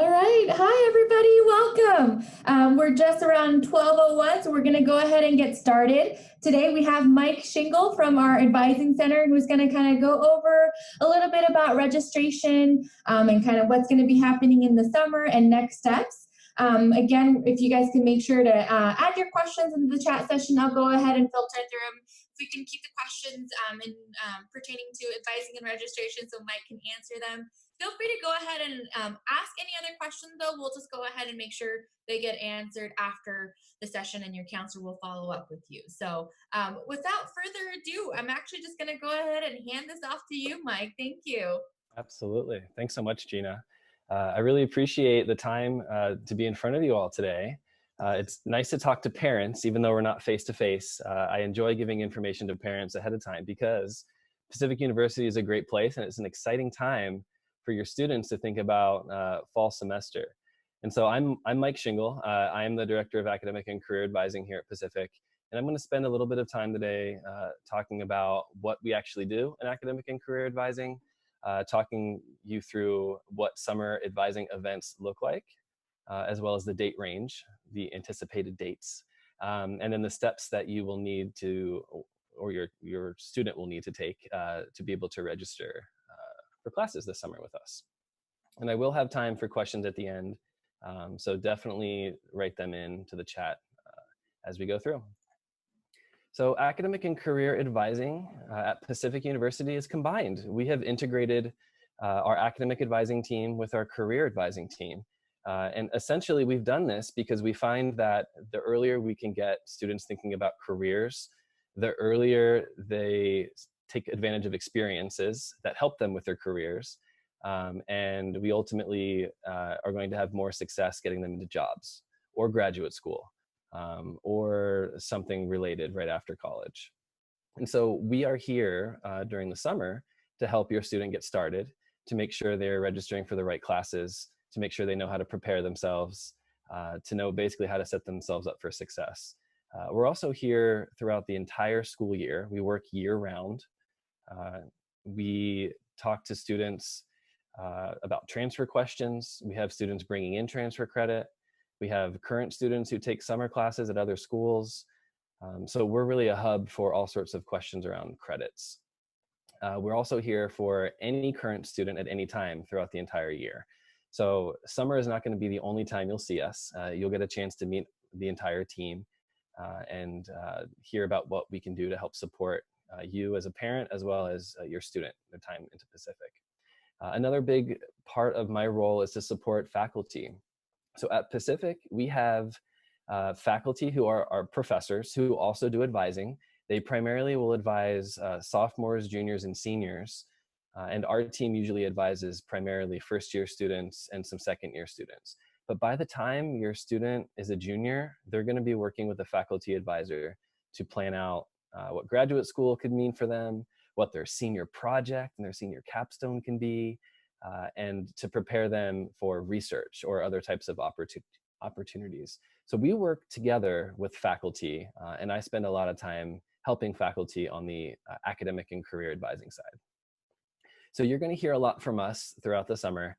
All right. Hi, everybody. Welcome. We're just around 12:01, so we're going to go ahead and get started. Today, we have Mike Shingle from our advising center who's going to kind of go over a little bit about registration and kind of what's going to be happening in the summer and next steps. Again, if you guys can make sure to add your questions into the chat session, I'll go ahead and filter through them. If we can keep the questions pertaining to advising and registration so Mike can answer them. Feel free to go ahead and ask any other questions, though. We'll just go ahead and make sure they get answered after the session, and your counselor will follow up with you. So without further ado, I'm actually just going to go ahead and hand this off to you, Mike. Thank you. Absolutely. Thanks so much, Gina. I really appreciate the time to be in front of you all today. It's nice to talk to parents, even though we're not face-to-face. I enjoy giving information to parents ahead of time because Pacific University is a great place, and it's an exciting time for your students to think about fall semester. And so I'm Mike Shingle. I am the Director of Academic and Career Advising here at Pacific. And I'm going to spend a little bit of time today talking about what we actually do in academic and career advising, talking you through what summer advising events look like, as well as the date range, the anticipated dates, and then the steps that you will need to, or your student will need to take to be able to register for classes this summer with us. And I will have time for questions at the end, so definitely write them into the chat as we go through. So academic and career advising at Pacific University is combined. We have integrated our academic advising team with our career advising team. And essentially we've done this because we find that the earlier we can get students thinking about careers, the earlier they take advantage of experiences that help them with their careers. And we ultimately are going to have more success getting them into jobs or graduate school or something related right after college. And so we are here during the summer to help your student get started, to make sure they're registering for the right classes, to make sure they know how to prepare themselves, to know basically how to set themselves up for success. We're also here throughout the entire school year. We work year-round. We talk to students about transfer questions. We have students bringing in transfer credit. We have current students who take summer classes at other schools. So we're really a hub for all sorts of questions around credits. We're also here for any current student at any time throughout the entire year. So summer is not going to be the only time you'll see us. You'll get a chance to meet the entire team and hear about what we can do to help support you as a parent as well as your student their time into Pacific. Another big part of my role is to support faculty. So at Pacific, we have faculty who are our professors who also do advising. They primarily will advise sophomores, juniors, and seniors. And our team usually advises primarily first-year students and some second-year students. But by the time your student is a junior, they're going to be working with a faculty advisor to plan out what graduate school could mean for them, what their senior project and their senior capstone can be, and to prepare them for research or other types of opportunities. So we work together with faculty, and I spend a lot of time helping faculty on the academic and career advising side. So you're going to hear a lot from us throughout the summer.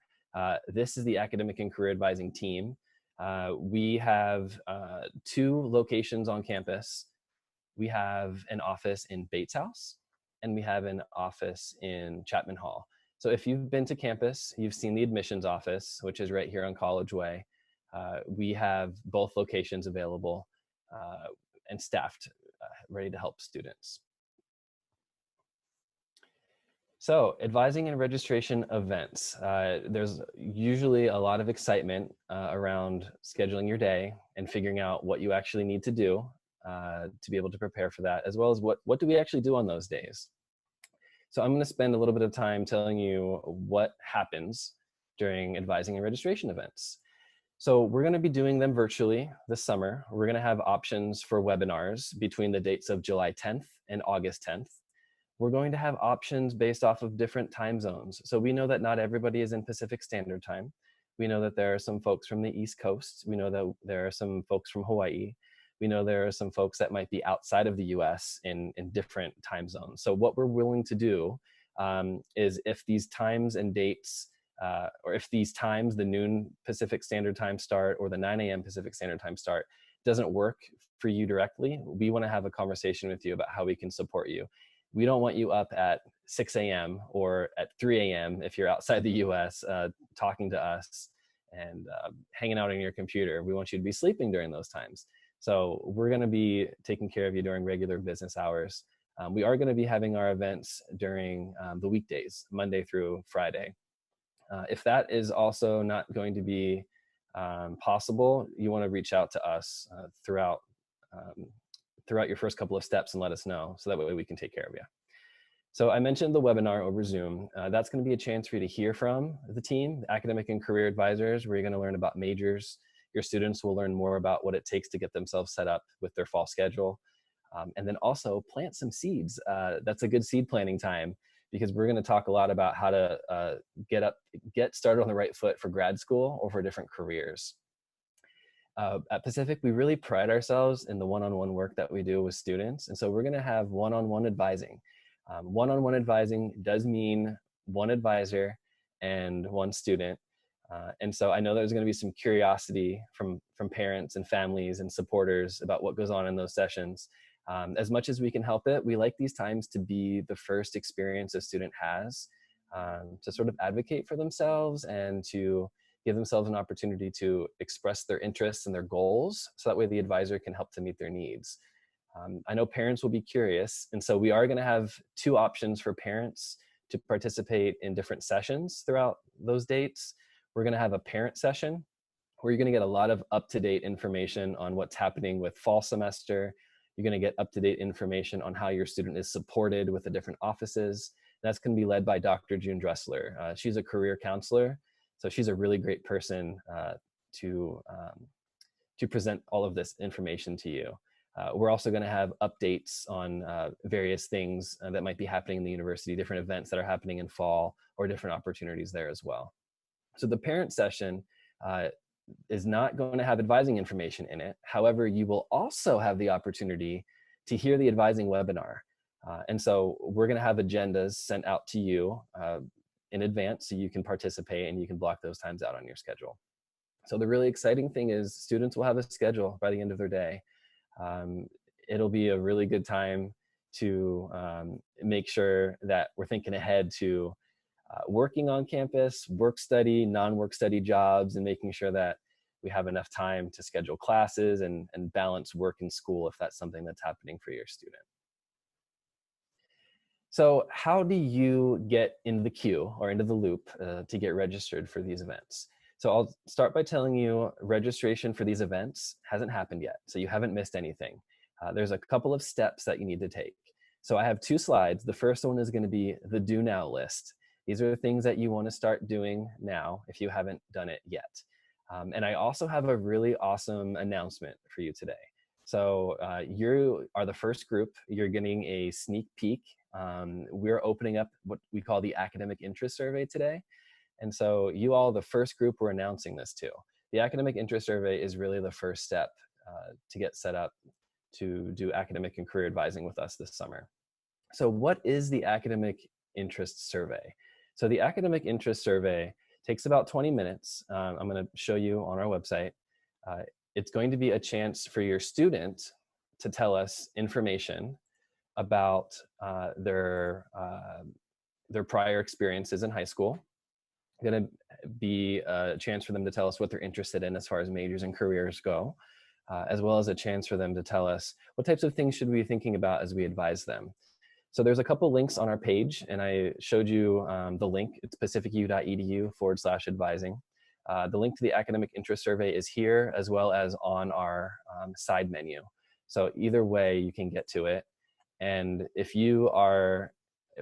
This is the academic and career advising team. We have 2 locations on campus. We have an office in Bates House, and we have an office in Chapman Hall. So if you've been to campus, you've seen the admissions office, which is right here on College Way. We have both locations available and staffed, ready to help students. So advising and registration events. There's usually a lot of excitement around scheduling your day and figuring out what you actually need to do to be able to prepare for that, as well as what do we actually do on those days. So I'm going to spend a little bit of time telling you what happens during advising and registration events. So we're going to be doing them virtually this summer. We're going to have options for webinars between the dates of July 10th and August 10th. We're going to have options based off of different time zones. So we know that not everybody is in Pacific Standard Time. We know that there are some folks from the East Coast. We know that there are some folks from Hawaii. We know there are some folks that might be outside of the US in different time zones. So what we're willing to do is if these times and dates or if these times, the noon Pacific Standard Time start or the 9 a.m. Pacific Standard Time start, doesn't work for you directly, we want to have a conversation with you about how we can support you. We don't want you up at 6 a.m. or at 3 a.m. if you're outside the US talking to us and hanging out on your computer. We want you to be sleeping during those times. So we're going to be taking care of you during regular business hours. We are going to be having our events during the weekdays, Monday through Friday. If that is also not going to be possible, you want to reach out to us throughout your first couple of steps and let us know, so that way we can take care of you. So I mentioned the webinar over Zoom. That's going to be a chance for you to hear from the team, the academic and career advisors, where you're going to learn about majors. Your students will learn more about what it takes to get themselves set up with their fall schedule. And then also plant some seeds. That's a good seed planting time, because we're going to talk a lot about how to get started on the right foot for grad school or for different careers. At Pacific, we really pride ourselves in the one-on-one work that we do with students. And so we're going to have one-on-one advising. One-on-one advising does mean one advisor and one student. And so I know there's going to be some curiosity from parents and families and supporters about what goes on in those sessions. As much as we can help it, we like these times to be the first experience a student has to sort of advocate for themselves and to give themselves an opportunity to express their interests and their goals, so that way the advisor can help to meet their needs. I know parents will be curious, and so we are going to have two options for parents to participate in different sessions throughout those dates. We're going to have a parent session where you're going to get a lot of up-to-date information on what's happening with fall semester. You're going to get up-to-date information on how your student is supported with the different offices. That's going to be led by Dr. June Dressler. She's a career counselor, so she's a really great person to present all of this information to you. We're also going to have updates on various things that might be happening in the university, different events that are happening in fall, or different opportunities there as well. So the parent session is not going to have advising information in it. However, you will also have the opportunity to hear the advising webinar. And so we're going to have agendas sent out to you in advance, so you can participate and you can block those times out on your schedule. So the really exciting thing is students will have a schedule by the end of their day. It'll be a really good time to make sure that we're thinking ahead to working on campus, work study, non-work study jobs, and making sure that we have enough time to schedule classes and balance work and school if that's something that's happening for your student. So how do you get into the queue or into the loop to get registered for these events? So I'll start by telling you registration for these events hasn't happened yet, so you haven't missed anything. There's a couple of steps that you need to take. So I have two slides. The first one is going to be the do now list. These are the things that you want to start doing now if you haven't done it yet. And I also have a really awesome announcement for you today. So you are the first group. You're getting a sneak peek. We're opening up what we call the academic interest survey today. And so you all, the first group, we're announcing this to. The academic interest survey is really the first step to get set up to do academic and career advising with us this summer. So what is the academic interest survey? So the academic interest survey takes about 20 minutes. I'm going to show you on our website. It's going to be a chance for your student to tell us information about their prior experiences in high school. Going to be a chance for them to tell us what they're interested in as far as majors and careers go, as well as a chance for them to tell us what types of things should we be thinking about as we advise them. So there's a couple links on our page, and I showed you the link. It's pacificu.edu/advising. The link to the academic interest survey is here, as well as on our side menu. So either way, you can get to it. And if you are,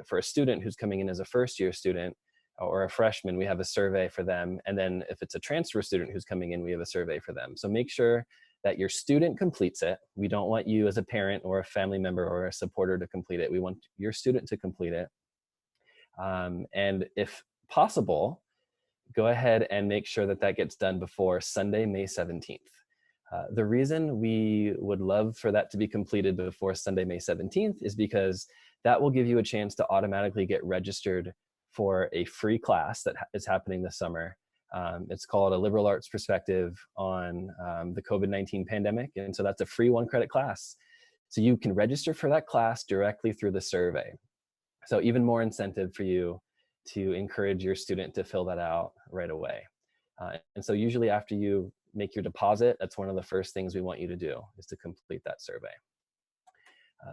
for a student who's coming in as a first-year student or a freshman, we have a survey for them. And then if it's a transfer student who's coming in, we have a survey for them. So make sure that your student completes it. We don't want you as a parent or a family member or a supporter to complete it. We want your student to complete it. And if possible, go ahead and make sure that that gets done before Sunday, May 17th. The reason we would love for that to be completed before Sunday, May 17th is because that will give you a chance to automatically get registered for a free class that is happening this summer. It's called A Liberal Arts Perspective on the COVID-19 Pandemic. And so that's a free 1-credit class. So you can register for that class directly through the survey. So even more incentive for you to encourage your student to fill that out right away. And so usually after you make your deposit, that's one of the first things we want you to do, is to complete that survey.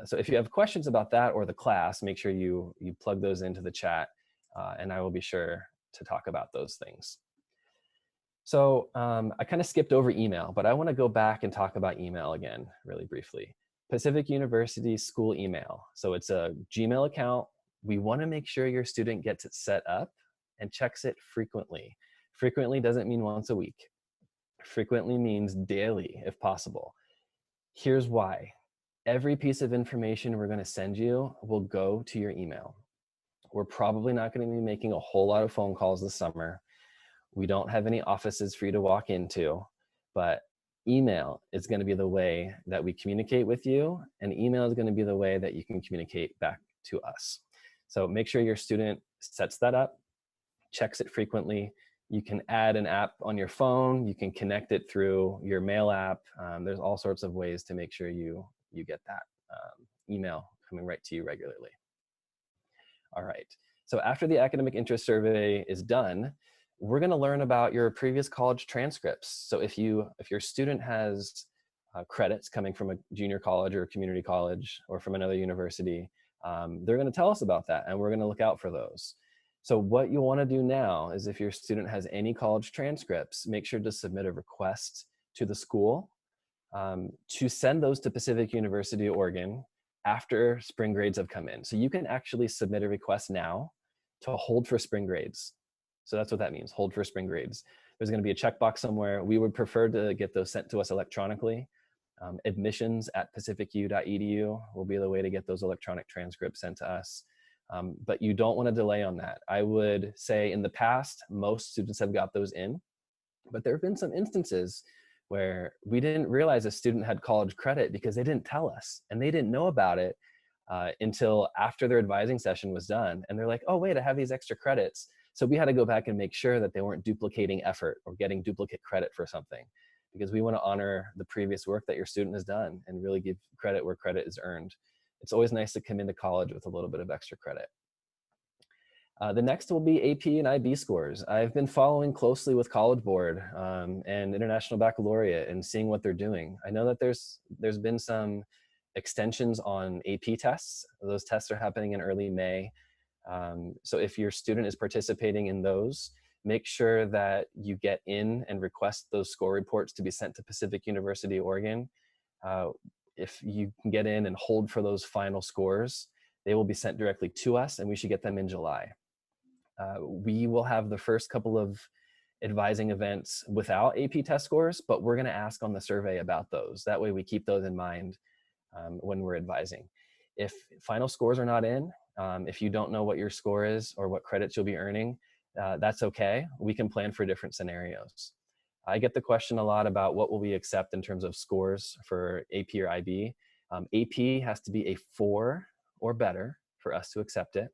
So if you have questions about that or the class, make sure you plug those into the chat, and I will be sure to talk about those things. So I kind of skipped over email, but I want to go back and talk about email again really briefly. Pacific University school email. So it's a Gmail account. We want to make sure your student gets it set up and checks it frequently. Frequently doesn't mean once a week. Frequently means daily, if possible. Here's why. Every piece of information we're going to send you will go to your email. We're probably not going to be making a whole lot of phone calls this summer. We don't have any offices for you to walk into, but email is going to be the way that we communicate with you, and email is going to be the way that you can communicate back to us. So make sure your student sets that up, checks it frequently. You can add an app on your phone. You can connect it through your mail app. There's all sorts of ways to make sure you get that email coming right to you regularly. All right. So after the academic interest survey is done, we're going to learn about your previous college transcripts. So if your student has credits coming from a junior college or a community college or from another university, they're going to tell us about that, and we're going to look out for those. So what you want to do now is, if your student has any college transcripts, make sure to submit a request to the school to send those to Pacific University, Oregon, after spring grades have come in. So you can actually submit a request now to hold for spring grades. So that's what that means, hold for spring grades. There's going to be a checkbox somewhere. We would prefer to get those sent to us electronically. Admissions@pacificu.edu will be the way to get those electronic transcripts sent to us. But you don't want to delay on that. I would say in the past, most students have got those in, but there have been some instances where we didn't realize a student had college credit because they didn't tell us, and they didn't know about it until after their advising session was done. And they're like, oh, wait, I have these extra credits. So we had to go back and make sure that they weren't duplicating effort or getting duplicate credit for something, because we want to honor the previous work that your student has done and really give credit where credit is earned. It's always nice to come into college with a little bit of extra credit. The next will be AP and IB scores. I've been following closely with College Board and International Baccalaureate and seeing what they're doing. I know that there's been some extensions on AP tests. Those tests are happening in early May. So if your student is participating in those, make sure that you get in and request those score reports to be sent to Pacific University, Oregon. If you can get in and hold for those final scores, they will be sent directly to us, and we should get them in July. We will have the first couple of advising events without AP test scores, but we're going to ask on the survey about those. That way we keep those in mind when we're advising. If final scores are not in, if you don't know what your score is or what credits you'll be earning, that's okay. We can plan for different scenarios. I get the question a lot about what will we accept in terms of scores for AP or IB. AP has to be a 4 or better for us to accept it,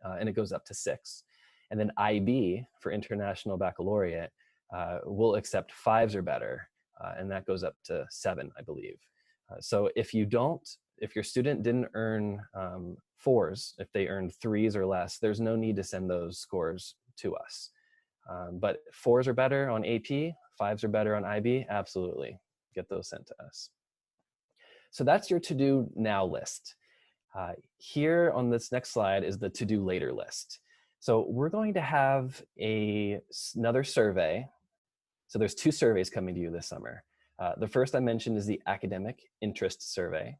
and it goes up to 6. And then IB, for International Baccalaureate, will accept 5s or better, and that goes up to 7, I believe. So if your student didn't earn 4s, if they earned 3s or less, there's no need to send those scores to us. But 4s are better on AP, 5s are better on IB, absolutely, get those sent to us. So that's your to-do now list. Here on this next slide is the to-do later list. So we're going to have another survey. So there's 2 surveys coming to you this summer. The first I mentioned is the academic interest survey.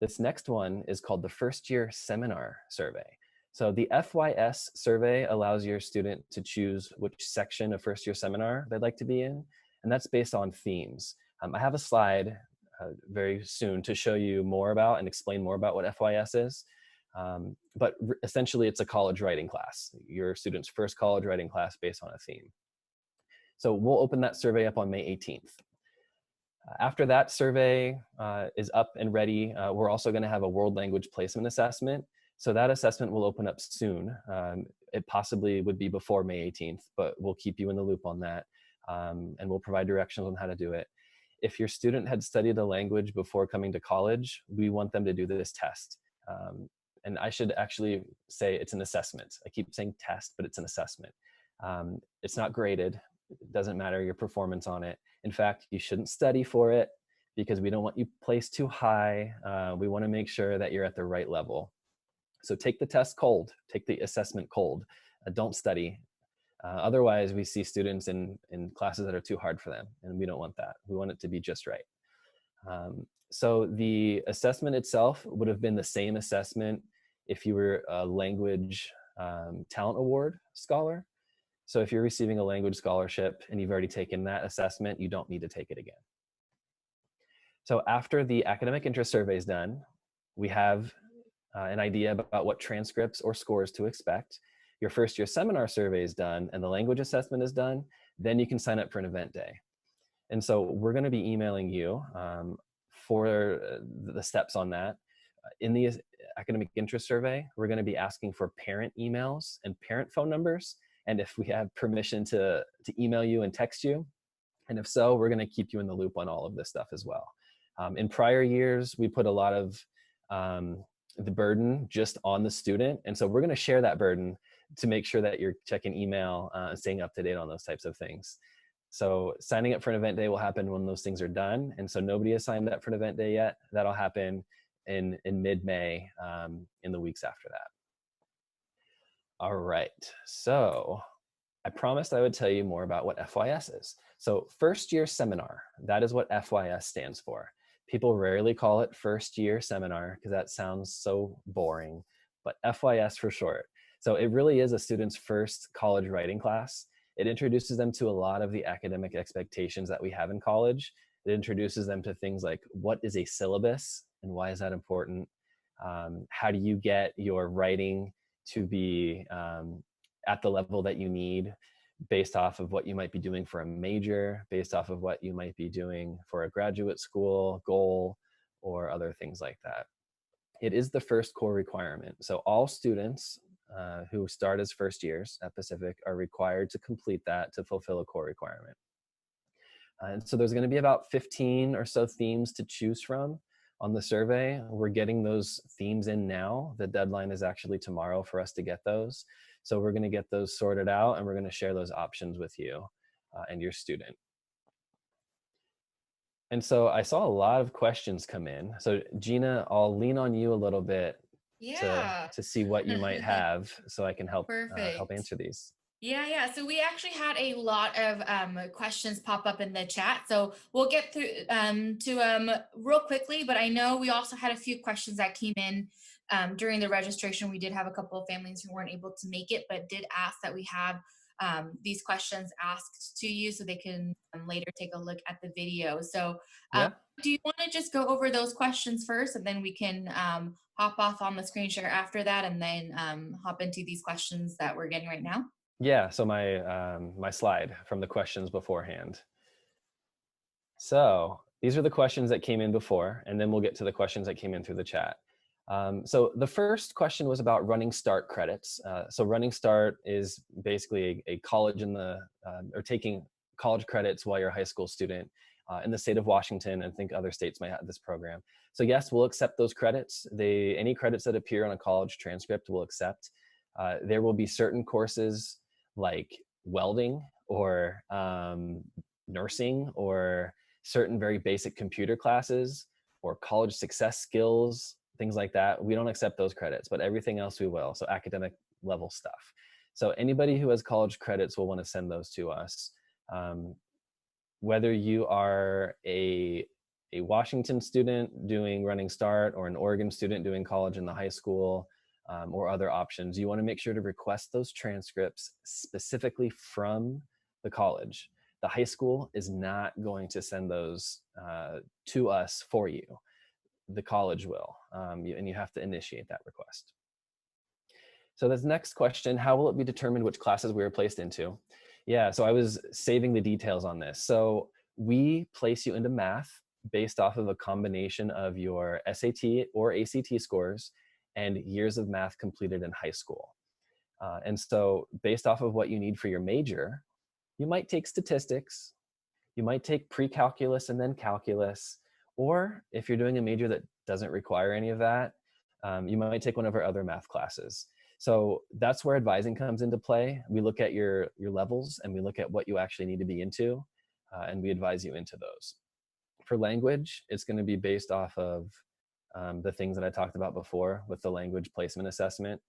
This next one is called the first year seminar survey. So the FYS survey allows your student to choose which section of first year seminar they'd like to be in, and that's based on themes. I have a slide very soon to show you more about and explain more about what FYS is. But essentially it's a college writing class, your student's first college writing class based on a theme. So we'll open that survey up on May 18th. After that survey is up and ready, we're also going to have a world language placement assessment. So that assessment will open up soon. it possibly would be before May 18th, but we'll keep you in the loop on that. And we'll provide directions on how to do it. If your student had studied a language before coming to college, we want them to do this test. And I should actually say it's an assessment. I keep saying test, but it's an assessment. It's not graded. It doesn't matter your performance on it. In fact, you shouldn't study for it because we don't want you placed too high. We want to make sure that you're at the right level. So take the test cold, take the assessment cold. Don't study. Otherwise, we see students in classes that are too hard for them, and we don't want that. We want it to be just right. So the assessment itself would have been the same assessment if you were a language talent award scholar. So if you're receiving a language scholarship and you've already taken that assessment, you don't need to take it again. So after the academic interest survey is done, we have an idea about what transcripts or scores to expect. Your first year seminar survey is done and the language assessment is done, then you can sign up for an event day. And so we're going to be emailing you for the steps on that. In the academic interest survey, we're going to be asking for parent emails and parent phone numbers, and if we have permission to email you and text you. And if so, we're going to keep you in the loop on all of this stuff as well. In prior years, we put a lot of the burden just on the student. And so we're going to share that burden to make sure that you're checking email and staying up to date on those types of things. So signing up for an event day will happen when those things are done. And so nobody has signed up for an event day yet. That'll happen in mid-May, in the weeks after that. All right, so I promised I would tell you more about what FYS is. So first year seminar, that is what FYS stands for. People rarely call it first year seminar because that sounds so boring, but FYS for short. So it really is a student's first college writing class. It introduces them to a lot of the academic expectations that we have in college. It introduces them to things like, what is a syllabus and why is that important? How do you get your writing to be at the level that you need based off of what you might be doing for a major, based off of what you might be doing for a graduate school goal, or other things like that. It is the first core requirement. So all students who start as first years at Pacific are required to complete that to fulfill a core requirement. And so there's going to be about 15 or so themes to choose from on the survey. We're getting those themes in now. The deadline is actually tomorrow for us to get those. So we're going to get those sorted out and we're going to share those options with you and your student. And so I saw a lot of questions come in. So Gina, I'll lean on you a little bit to see what you might have so I can help answer these. Yeah. So we actually had a lot of questions pop up in the chat. So we'll get through to real quickly, but I know we also had a few questions that came in during the registration. We did have a couple of families who weren't able to make it, but did ask that we have these questions asked to you so they can later take a look at the video. So do you want to just go over those questions first and then we can hop off on the screen share after that and then hop into these questions that we're getting right now? Yeah, so my slide from the questions beforehand. So these are the questions that came in before, and then we'll get to the questions that came in through the chat. So the first question was about Running Start credits. So Running Start is basically a college or taking college credits while you're a high school student in the state of Washington, and I think other states might have this program. So yes, we'll accept those credits. Any credits that appear on a college transcript we'll accept. There will be certain courses like welding or nursing or certain very basic computer classes or college success skills, things like that. We don't accept those credits, but everything else we will. So academic level stuff. So anybody who has college credits will want to send those to us. Whether you are a Washington student doing Running Start or an Oregon student doing college in the high school, or other options, you want to make sure to request those transcripts specifically from the college. The high school is not going to send those to us for you. The college will, and you have to initiate that request. So this next question, how will it be determined which classes we are placed into? Yeah, so I was saving the details on this. So we place you into math based off of a combination of your SAT or ACT scores and years of math completed in high school. And so based off of what you need for your major, you might take statistics, you might take pre-calculus and then calculus, or if you're doing a major that doesn't require any of that, you might take one of our other math classes. So that's where advising comes into play. We look at your levels and we look at what you actually need to be into, and we advise you into those. For language, it's going to be based off of the things that I talked about before with the language placement assessment.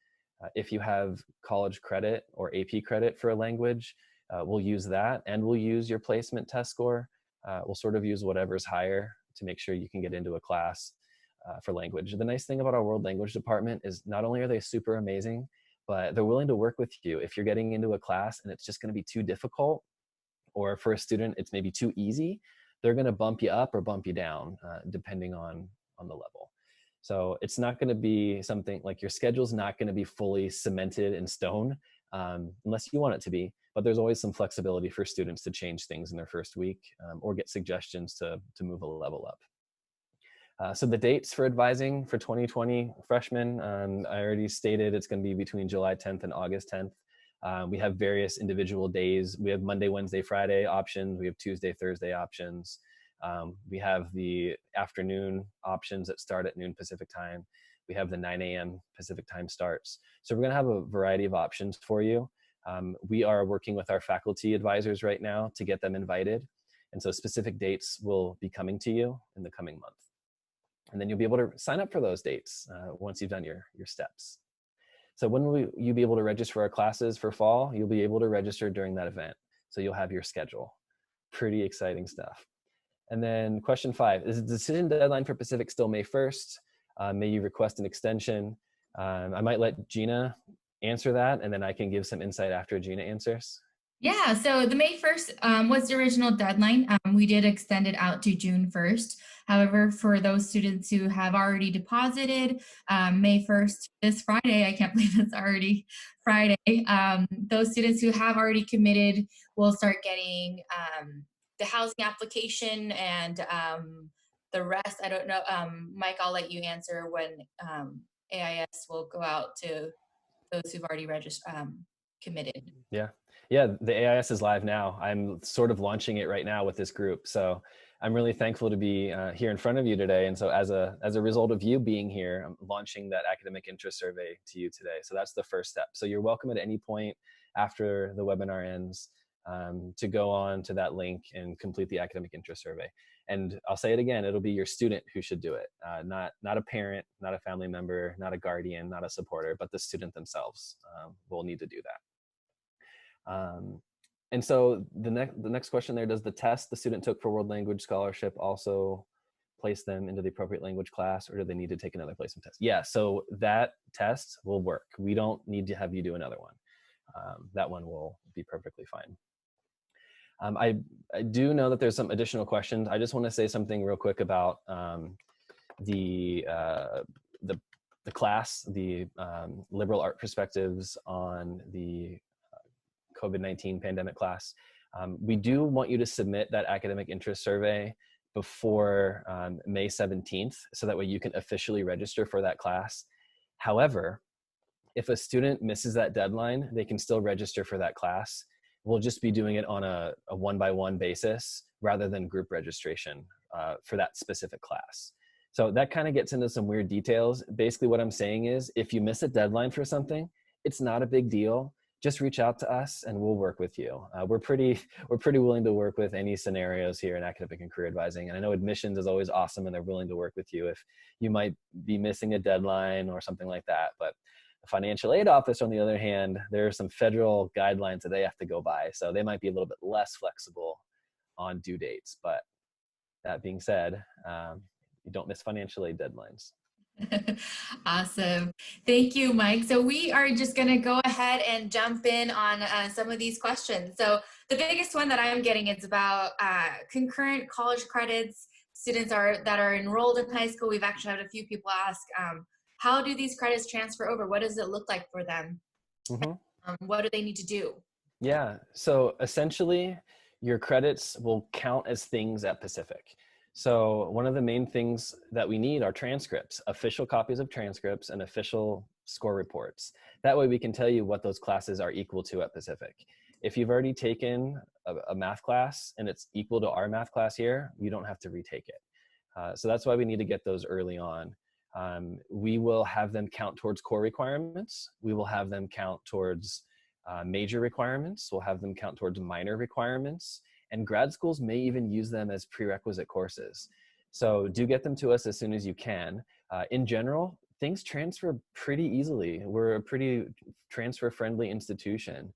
If you have college credit or AP credit for a language, we'll use that, and we'll use your placement test score. We'll sort of use whatever's higher to make sure you can get into a class for language. The nice thing about our world language department is not only are they super amazing, but they're willing to work with you. If you're getting into a class and it's just going to be too difficult, or for a student it's maybe too easy, they're going to bump you up or bump you down depending on the level. So it's not going to be something like your schedule's not going to be fully cemented in stone unless you want it to be. But there's always some flexibility for students to change things in their first week or get suggestions to move a level up. So the dates for advising for 2020 freshmen, I already stated it's going to be between July 10th and August 10th. We have various individual days. We have Monday, Wednesday, Friday options. We have Tuesday, Thursday options. We have the afternoon options that start at noon Pacific time. We have the 9 a.m. Pacific time starts. So we're going to have a variety of options for you. We are working with our faculty advisors right now to get them invited. And so specific dates will be coming to you in the coming month. And then you'll be able to sign up for those dates once you've done your steps. So when will you be able to register for our classes for fall? You'll be able to register during that event. So you'll have your schedule. Pretty exciting stuff. And then question 5, is the decision deadline for Pacific still May 1st? May you request an extension? I might let Gina answer that, and then I can give some insight after Gina answers. Yeah, so the May 1st was the original deadline. We did extend it out to June 1st. However, for those students who have already deposited, May 1st, this Friday, I can't believe it's already Friday, those students who have already committed will start getting the housing application and the rest. I don't know, Mike, I'll let you answer when AIS will go out to those who've already committed. Yeah, the AIS is live now. I'm sort of launching it right now with this group. So I'm really thankful to be here in front of you today. And so as a result of you being here, I'm launching that academic interest survey to you today. So that's the first step. So you're welcome at any point after the webinar ends to go on to that link and complete the academic interest survey. And I'll say it again, it'll be your student who should do it, not a parent, not a family member, not a guardian, not a supporter, but the student themselves will need to do that. And so the next question there, does the test the student took for World Language Scholarship also place them into the appropriate language class, or do they need to take another placement test? Yeah, so that test will work. We don't need to have you do another one. That one will be perfectly fine. I do know that there's some additional questions. I just want to say something real quick about the class, the liberal art perspectives on the COVID-19 pandemic class. We do want you to submit that academic interest survey before May 17th, so that way you can officially register for that class. However, if a student misses that deadline, they can still register for that class. We'll just be doing it on a one-by-one basis rather than group registration for that specific class. So that kind of gets into some weird details. Basically what I'm saying is, if you miss a deadline for something, it's not a big deal. Just reach out to us and we'll work with you. We're pretty willing to work with any scenarios here in academic and career advising. And I know admissions is always awesome and they're willing to work with you if you might be missing a deadline or something like that. But the financial aid office, on the other hand, there are some federal guidelines that they have to go by. So they might be a little bit less flexible on due dates. But that being said, you don't miss financial aid deadlines. Awesome. Thank you, Mike. So we are just going to go ahead and jump in on some of these questions. So the biggest one that I'm getting is about concurrent college credits. Students that are enrolled in high school. We've actually had a few people ask, how do these credits transfer over? What does it look like for them? Mm-hmm. What do they need to do? Yeah, so essentially your credits will count as things at Pacific. So one of the main things that we need are transcripts, official copies of transcripts and official score reports. That way we can tell you what those classes are equal to at Pacific. If you've already taken a math class and it's equal to our math class here, you don't have to retake it. So that's why we need to get those early on. We will have them count towards core requirements. We will have them count towards major requirements. We'll have them count towards minor requirements. And grad schools may even use them as prerequisite courses. So do get them to us as soon as you can. In general, things transfer pretty easily. We're a pretty transfer-friendly institution.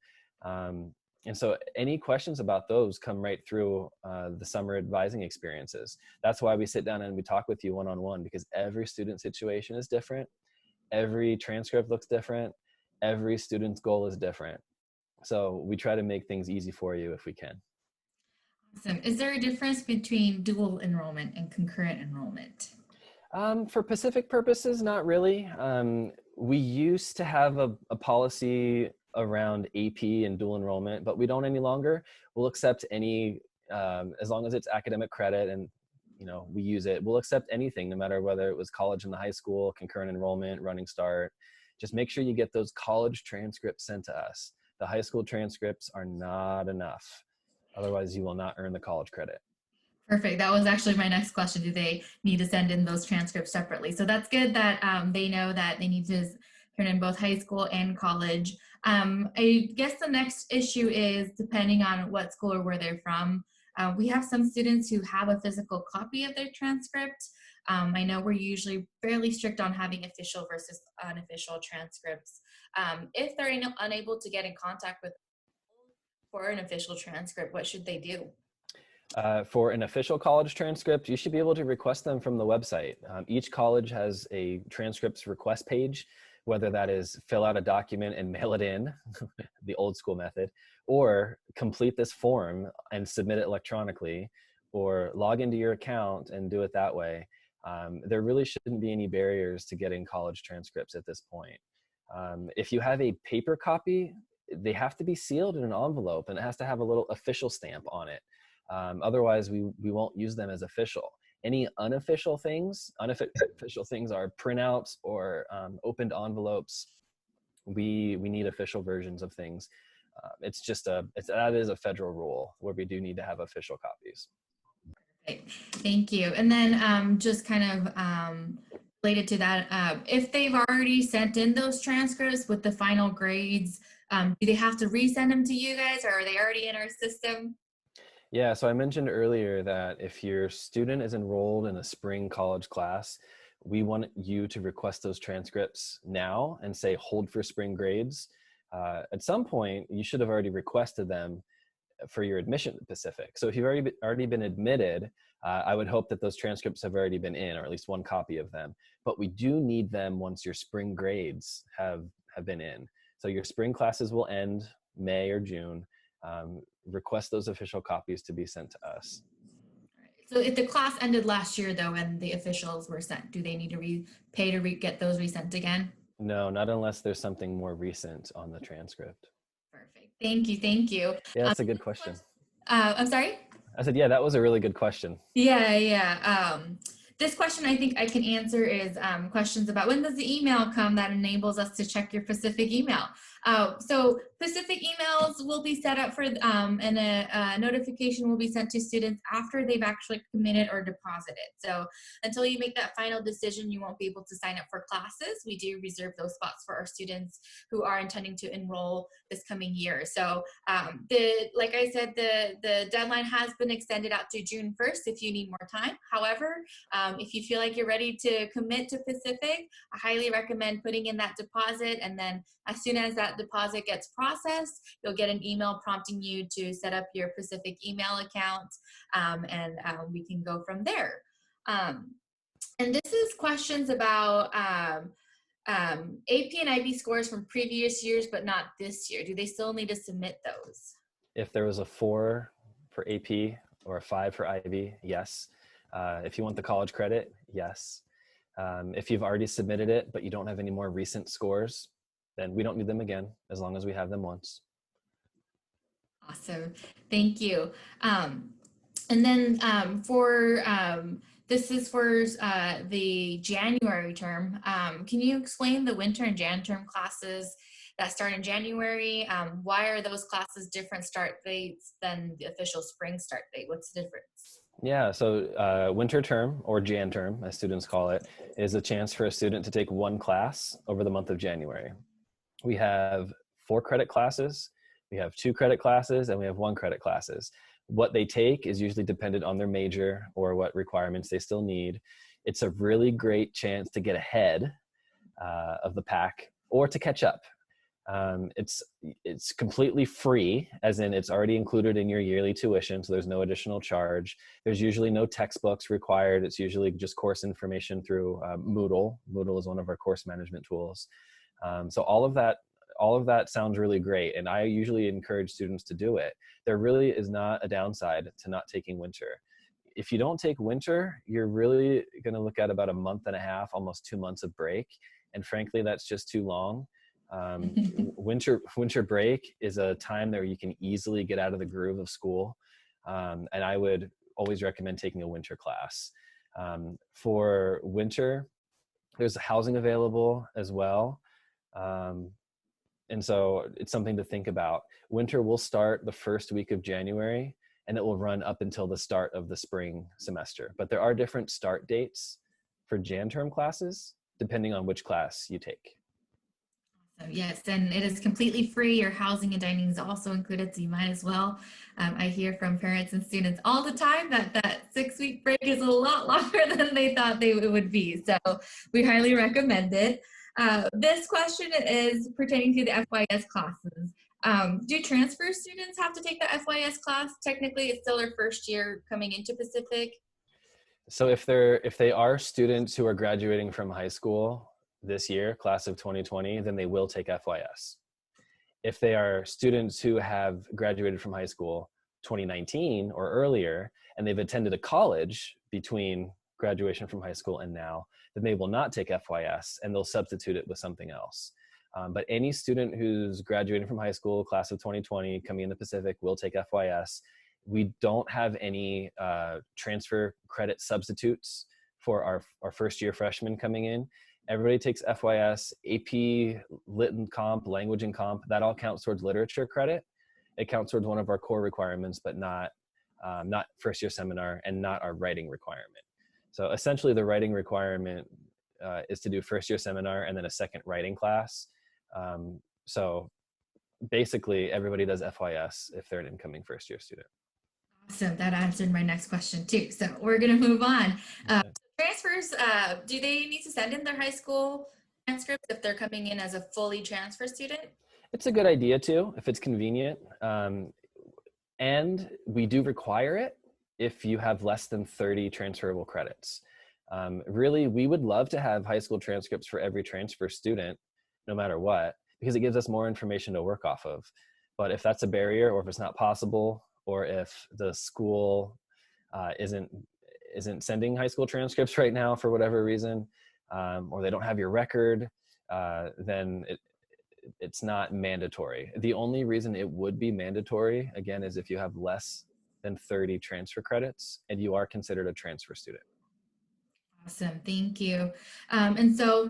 And so any questions about those come right through the summer advising experiences. That's why we sit down and we talk with you one-on-one, because every student situation is different. Every transcript looks different. Every student's goal is different. So we try to make things easy for you if we can. Awesome. Is there a difference between dual enrollment and concurrent enrollment? For Pacific purposes, not really. We used to have a policy around AP and dual enrollment, but we don't any longer. We'll accept any, as long as it's academic credit and we use it, we'll accept anything, no matter whether it was college and the high school, concurrent enrollment, running start. Just make sure you get those college transcripts sent to us. The high school transcripts are not enough. Otherwise, you will not earn the college credit. Perfect. That was actually my next question. Do they need to send in those transcripts separately? So that's good that they know that they need to turn in both high school and college. I guess the next issue is, depending on what school or where they're from, we have some students who have a physical copy of their transcript. I know we're usually fairly strict on having official versus unofficial transcripts. If they're unable to get in contact with for an official transcript, what should they do? For an official college transcript, you should be able to request them from the website. Each college has a transcripts request page, whether that is fill out a document and mail it in, the old school method, or complete this form and submit it electronically, or log into your account and do it that way. There really shouldn't be any barriers to getting college transcripts at this point. If you have a paper copy, they have to be sealed in an envelope, and it has to have a little official stamp on it. Otherwise, we won't use them as official. Any unofficial things are printouts or opened envelopes. We need official versions of things. That is a federal rule where we do need to have official copies. Great. Thank you. And then just kind of related to that, if they've already sent in those transcripts with the final grades, do they have to resend them to you guys, or are they already in our system? Yeah, so I mentioned earlier that if your student is enrolled in a spring college class, we want you to request those transcripts now and say hold for spring grades. At some point, you should have already requested them for your admission to Pacific. So if you've already been admitted, I would hope that those transcripts have already been in, or at least one copy of them. But we do need them once your spring grades have been in. So your spring classes will end May or June. Request those official copies to be sent to us. So if the class ended last year, though, and the officials were sent, do they need to pay to get those resent again? No, not unless there's something more recent on the transcript. Perfect. Thank you. Thank you. Yeah, that's a good question. I'm sorry? I said, yeah, that was a really good question. Yeah. This question I think I can answer is questions about when does the email come that enables us to check your Pacific email. So Pacific emails will be set up for, and a notification will be sent to students after they've actually committed or deposited. So until you make that final decision, you won't be able to sign up for classes. We do reserve those spots for our students who are intending to enroll this coming year. So like I said, the deadline has been extended out to June 1st if you need more time. However, if you feel like you're ready to commit to Pacific, I highly recommend putting in that deposit, and then as soon as that deposit gets processed, you'll get an email prompting you to set up your Pacific email account, and we can go from there. And this is questions about AP and IB scores from previous years, but not this year. Do they still need to submit those? If there was a 4 for AP or a 5 for IB, yes. If you want the college credit, yes. If you've already submitted it, but you don't have any more recent scores, then we don't need them again, as long as we have them once. Awesome, thank you. And then for this is for the January term. Can you explain the winter and Jan term classes that start in January? Why are those classes different start dates than the official spring start date? What's the difference? Yeah, so winter term, or Jan term, as students call it, is a chance for a student to take one class over the month of January. We have 4 credit classes, we have 2 credit classes, and we have 1 credit classes. What they take is usually dependent on their major or what requirements they still need. It's a really great chance to get ahead of the pack or to catch up. It's completely free, as in it's already included in your yearly tuition, so there's no additional charge. There's usually no textbooks required. It's usually just course information through Moodle. Moodle is one of our course management tools. So all of that sounds really great, and I usually encourage students to do it. There really is not a downside to not taking winter. If you don't take winter, you're really going to look at about a month and a half, almost 2 months of break, and frankly, that's just too long. Winter break is a time that you can easily get out of the groove of school, and I would always recommend taking a winter class. For winter, there's housing available as well, and so it's something to think about. Winter will start the first week of January, and it will run up until the start of the spring semester, but there are different start dates for Jan term classes depending on which class you take. Yes, and it is completely free. Your housing and dining is also included, so you might as well. I hear from parents and students all the time that that 6-week break is a lot longer than they thought it would be. So we highly recommend it. This question is pertaining to the FYS classes. Do transfer students have to take the FYS class? Technically, it's still their first year coming into Pacific. So if they are students who are graduating from high school this year, class of 2020, then they will take FYS. If they are students who have graduated from high school 2019 or earlier, and they've attended a college between graduation from high school and now, then they will not take FYS, and they'll substitute it with something else. But any student who's graduating from high school, class of 2020, coming in the Pacific, will take FYS. We don't have any transfer credit substitutes for our first year freshmen coming in. Everybody takes FYS, AP, Lit and Comp, Language and Comp. That all counts towards literature credit. It counts towards one of our core requirements, but not first year seminar and not our writing requirement. So essentially the writing requirement is to do first year seminar and then a second writing class. So basically everybody does FYS if they're an incoming first year student. Awesome, that answered my next question too. So we're gonna move on. Transfers, do they need to send in their high school transcripts if they're coming in as a fully transfer student? It's a good idea too, if it's convenient. And we do require it if you have less than 30 transferable credits. Really, we would love to have high school transcripts for every transfer student, no matter what, because it gives us more information to work off of. But if that's a barrier, or if it's not possible, or if the school isn't sending high school transcripts right now for whatever reason, or they don't have your record, then it's not mandatory. The only reason it would be mandatory, again, is if you have less than 30 transfer credits and you are considered a transfer student. Awesome, thank you. And so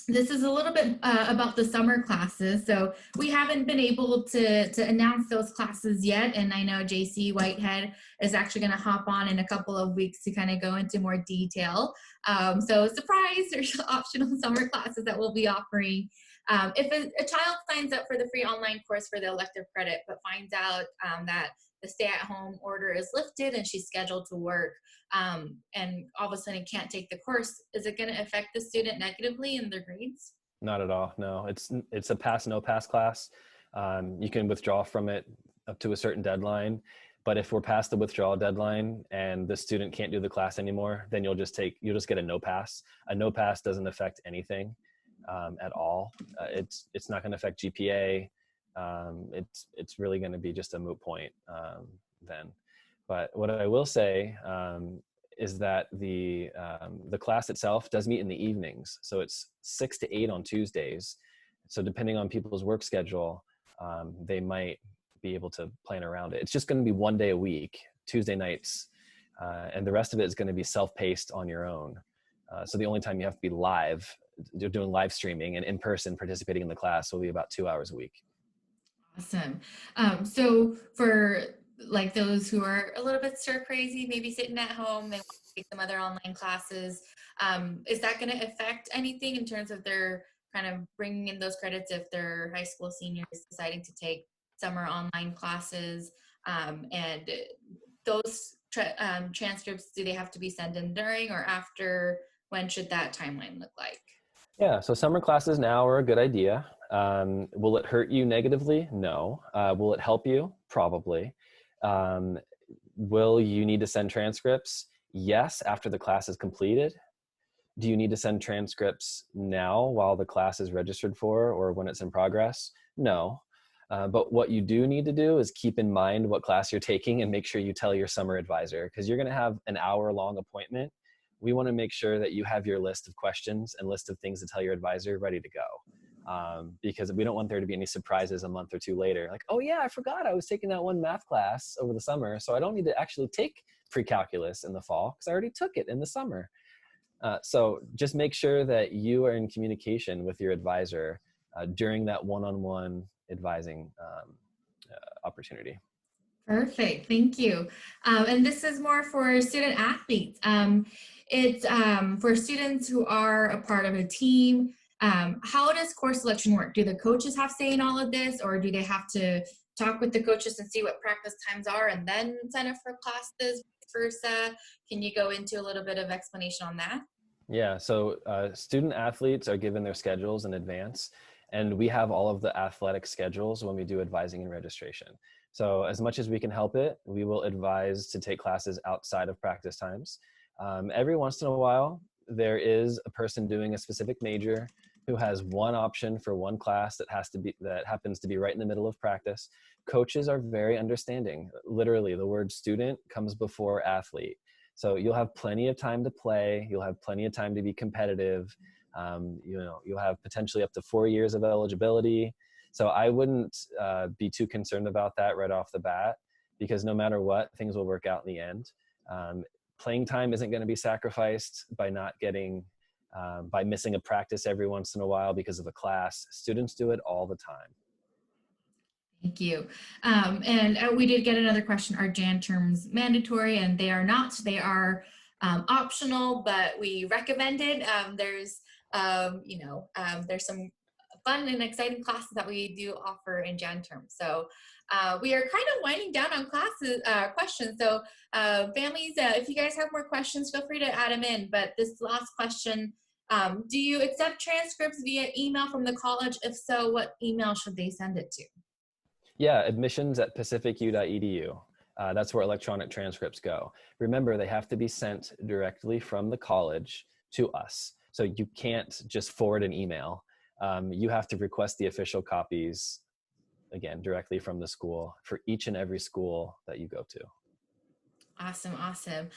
this is a little bit about the summer classes. So we haven't been able to announce those classes yet. And I know JC Whitehead is actually going to hop on in a couple of weeks to kind of go into more detail. So surprise, there's optional summer classes that we'll be offering. If a child signs up for the free online course for the elective credit, but finds out that the stay-at-home order is lifted and she's scheduled to work, and all of a sudden can't take the course, is it going to affect the student negatively in their grades? Not at all. No, it's a pass, no pass class. You can withdraw from it up to a certain deadline. But if we're past the withdrawal deadline and the student can't do the class anymore, then you'll just get a no pass. A no pass doesn't affect anything at all. It's not going to affect GPA. It's really going to be just a moot point then. But what I will say is that the class itself does meet in the evenings. So it's 6 to 8 on Tuesdays. So depending on people's work schedule, they might be able to plan around it. It's just going to be one day a week, Tuesday nights and the rest of it is going to be self-paced on your own. So the only time you have to be live, you're doing live streaming and in person participating in the class will be about 2 hours a week. Awesome. So for like those who are a little bit stir crazy, maybe sitting at home, they want to take some other online classes, is that going to affect anything in terms of their kind of bringing in those credits if they're high school seniors deciding to take summer online classes? And those transcripts, do they have to be sent in during or after? When should that timeline look like? Yeah, so summer classes now are a good idea. Will it hurt you negatively? No. Will it help you? Probably. Will you need to send transcripts? Yes, after the class is completed. Do you need to send transcripts now while the class is registered for or when it's in progress? No. But what you do need to do is keep in mind what class you're taking and make sure you tell your summer advisor, because you're going to have an hour-long appointment. We want to make sure that you have your list of questions and list of things to tell your advisor ready to go. Because we don't want there to be any surprises a month or two later. Like, oh yeah, I forgot I was taking that one math class over the summer, so I don't need to actually take pre-calculus in the fall because I already took it in the summer. So just make sure that you are in communication with your advisor during that one-on-one advising opportunity. Perfect, thank you. And this is more for student athletes. It's for students who are a part of a team. How does course selection work? Do the coaches have say in all of this, or do they have to talk with the coaches and see what practice times are and then sign up for classes, vice versa? Can you go into a little bit of explanation on that? Yeah, so student athletes are given their schedules in advance, and we have all of the athletic schedules when we do advising and registration. So as much as we can help it, we will advise to take classes outside of practice times. Every once in a while, there is a person doing a specific major who has one option for one class that happens to be right in the middle of practice. Coaches are very understanding. Literally, the word student comes before athlete. So you'll have plenty of time to play. You'll have plenty of time to be competitive. You'll have potentially up to 4 years of eligibility. So I wouldn't be too concerned about that right off the bat, because no matter what, things will work out in the end. Playing time isn't going to be sacrificed by by missing a practice every once in a while because of a class. Students do it all the time. Thank you. And we did get another question. Are JAN terms mandatory? And they are not. They are optional, but we recommend it. There's some fun and exciting classes that we do offer in JAN terms. So we are kind of winding down on questions. So families, if you guys have more questions, feel free to add them in. But this last question, do you accept transcripts via email from the college? If so, what email should they send it to? Yeah, admissions@pacificu.edu. That's where electronic transcripts go. Remember, they have to be sent directly from the college to us. So you can't just forward an email. You have to request the official copies, again, directly from the school for each and every school that you go to. Awesome.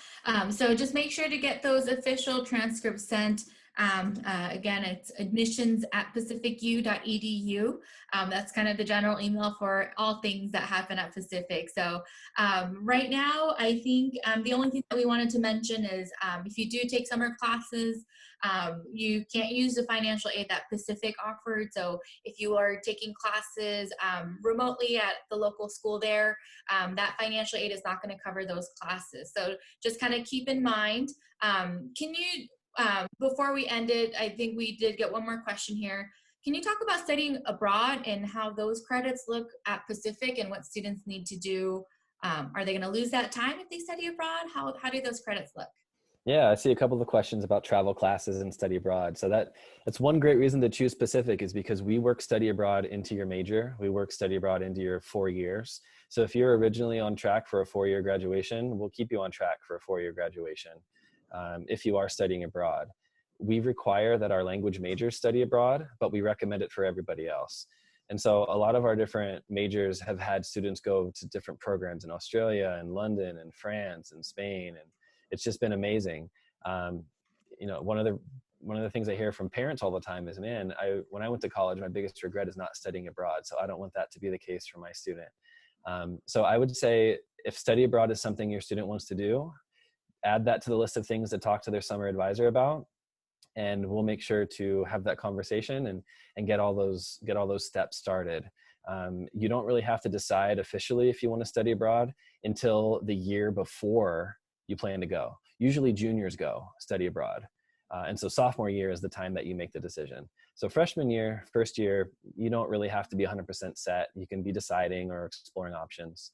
So just make sure to get those official transcripts sent. Again, it's admissions@pacificu.edu. That's kind of the general email for all things that happen at Pacific. So right now, I think the only thing that we wanted to mention is if you do take summer classes, you can't use the financial aid that Pacific offered. So if you are taking classes remotely at the local school there, that financial aid is not going to cover those classes. So just kind of keep in mind. Can you, before we end it, I think we did get one more question here. Can you talk about studying abroad and how those credits look at Pacific and what students need to do? Are they going to lose that time if they study abroad? How do those credits look? Yeah, I see a couple of questions about travel classes and study abroad. So that's one great reason to choose Pacific, is because we work study abroad into your major. We work study abroad into your 4 years. So if you're originally on track for a 4-year graduation, we'll keep you on track for a 4-year graduation if you are studying abroad. We require that our language majors study abroad, but we recommend it for everybody else. And so a lot of our different majors have had students go to different programs in Australia and London and France and Spain, and it's just been amazing. One of the things I hear from parents all the time is, man, when I went to college, my biggest regret is not studying abroad. So I don't want that to be the case for my student. So I would say if study abroad is something your student wants to do, add that to the list of things to talk to their summer advisor about. And we'll make sure to have that conversation and get all those steps started. You don't really have to decide officially if you want to study abroad until the year before you plan to go. Usually juniors go study abroad. And so sophomore year is the time that you make the decision. So freshman year, first year, you don't really have to be 100% set. You can be deciding or exploring options.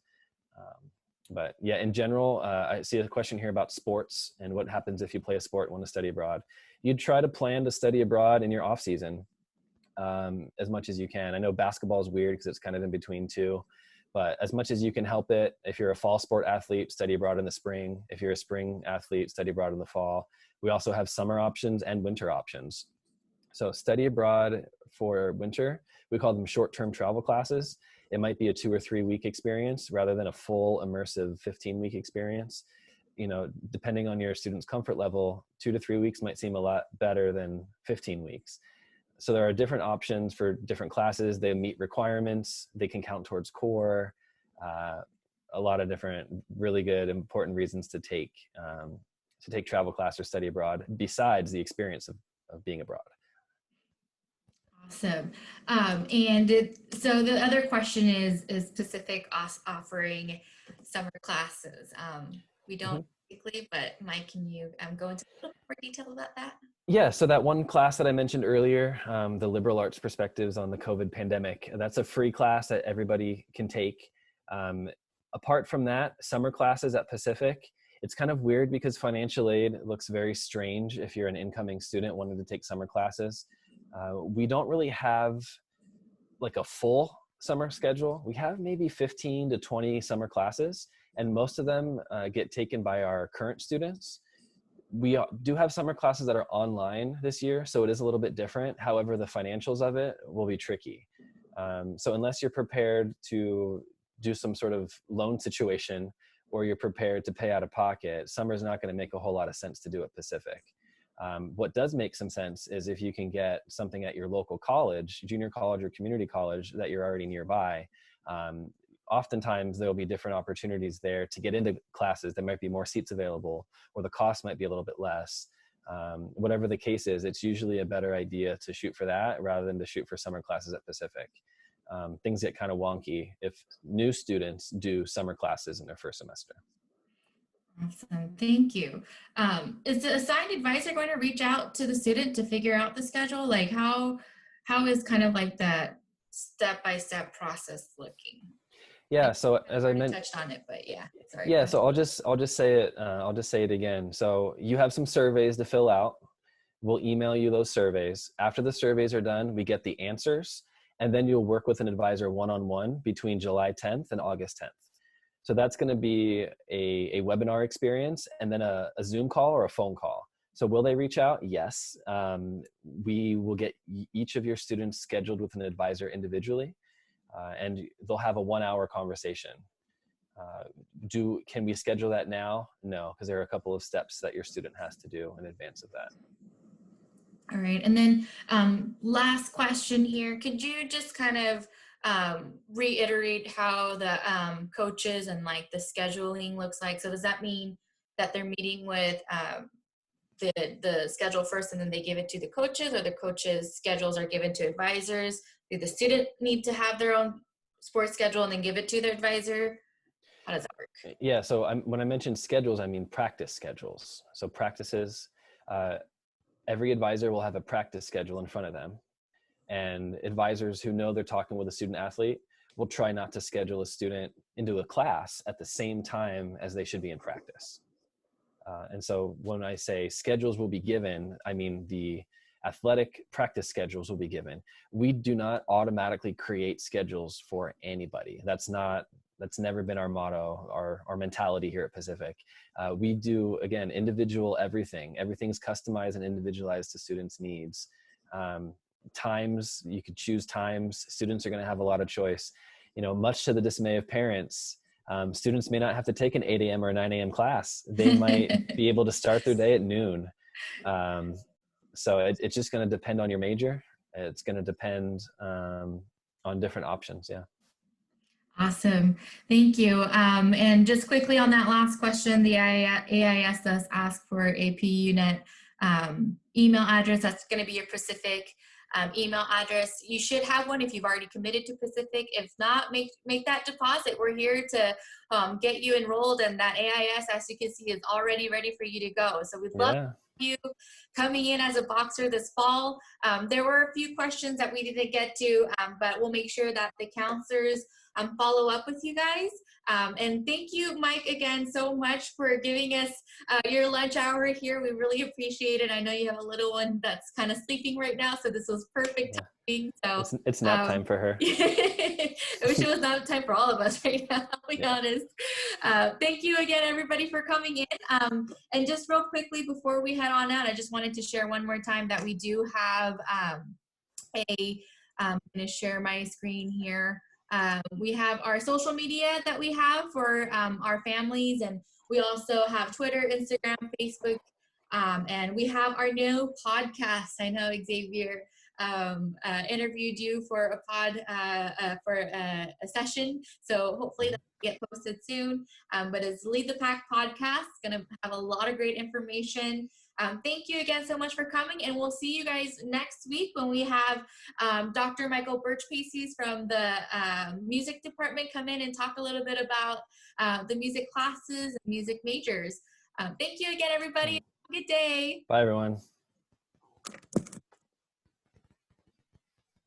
But yeah, in general, I see a question here about sports and what happens if you play a sport and want to study abroad. You'd try to plan to study abroad in your off season as much as you can. I know basketball is weird because it's kind of in between two, but as much as you can help it, if you're a fall sport athlete, study abroad in the spring. If you're a spring athlete, study abroad in the fall. We also have summer options and winter options. So study abroad for winter, we call them short-term travel classes. It might be a 2 or 3 week experience rather than a full immersive 15-week experience. You know, depending on your student's comfort level, 2 to 3 weeks might seem a lot better than 15 weeks. So there are different options for different classes. They meet requirements. They can count towards core. A lot of different really good, important reasons to take travel class or study abroad besides the experience of being abroad. Awesome. So the other question is Pacific offering summer classes? We don't typically, but Mike, can you go into a little more detail about that? Yeah, so that one class that I mentioned earlier, the liberal arts perspectives on the COVID pandemic, that's a free class that everybody can take. Apart from that, summer classes at Pacific, it's kind of weird because financial aid looks very strange if you're an incoming student wanting to take summer classes. We don't really have like a full summer schedule. We have maybe 15 to 20 summer classes, and most of them get taken by our current students. We do have summer classes that are online this year, so it is a little bit different. However, the financials of it will be tricky. So unless you're prepared to do some sort of loan situation or you're prepared to pay out of pocket, summer's not going to make a whole lot of sense to do at Pacific. What does make some sense is if you can get something at your local college, junior college or community college that you're already nearby. Oftentimes there'll be different opportunities there to get into classes. There might be more seats available, or the cost might be a little bit less. Whatever the case is, it's usually a better idea to shoot for that rather than to shoot for summer classes at Pacific. Things get kind of wonky if new students do summer classes in their first semester. Awesome, thank you. Is the assigned advisor going to reach out to the student to figure out the schedule? Like how is kind of like that step-by-step process looking? Yeah, so as I mentioned, touched on it, but yeah, sorry. Yeah, so I'll just say it. I'll just say it again. So you have some surveys to fill out. We'll email you those surveys. After the surveys are done, we get the answers, and then you'll work with an advisor one-on-one between July 10th and August 10th. So that's going to be a webinar experience and then a Zoom call or a phone call. So will they reach out? Yes. We will get each of your students scheduled with an advisor individually, and they'll have a 1-hour conversation. Can we schedule that now? No, because there are a couple of steps that your student has to do in advance of that. All right, and then last question here. Could you just kind of reiterate how the coaches and like the scheduling looks like? So does that mean that they're meeting with the schedule first and then they give it to the coaches, or the coaches' schedules are given to advisors? Do the student need to have their own sports schedule and then give it to their advisor? How does that work? Yeah, so when I mentioned schedules, I mean practice schedules. So practices, every advisor will have a practice schedule in front of them. And advisors who know they're talking with a student athlete will try not to schedule a student into a class at the same time as they should be in practice. And so when I say schedules will be given, I mean the athletic practice schedules will be given. We do not automatically create schedules for anybody. That's never been our motto, our mentality here at Pacific. We do, again, individual everything. Everything's customized and individualized to students' needs. Times, you could choose times. Students are going to have a lot of choice. You know, much to the dismay of parents, students may not have to take an 8 a.m. or 9 a.m. class. They might be able to start their day at noon. So it's just going to depend on your major. It's going to depend on different options. Yeah. Awesome. Thank you. And just quickly on that last question, the AIS does ask for a PUNet email address. That's going to be your Pacific email address. You should have one if you've already committed to Pacific. If not, make that deposit. We're here to get you enrolled, and that AIS, as you can see, is already ready for you to go. So we'd love you coming in as a boxer this fall. There were a few questions that we didn't get to, but we'll make sure that the counselors follow up with you guys. And thank you, Mike, again so much for giving us your lunch hour here. We really appreciate it. I know you have a little one that's kind of sleeping right now, so this was perfect timing. So it's nap time for her. I wish it was nap time for all of us right now, I'll be honest. Thank you again, everybody, for coming in. And just real quickly before we head on out, I just wanted to share one more time that we do have I'm going to share my screen here. We have our social media that we have for our families, and we also have Twitter, Instagram, Facebook, and we have our new podcast. I know Xavier interviewed you for a session, so hopefully that'll get posted soon. But it's Lead the Pack podcast. It's going to have a lot of great information. Thank you again so much for coming, and we'll see you guys next week when we have Dr. Michael Birch-Paces from the music department come in and talk a little bit about the music classes and music majors. Thank you again, everybody. Have a good day. Bye, everyone.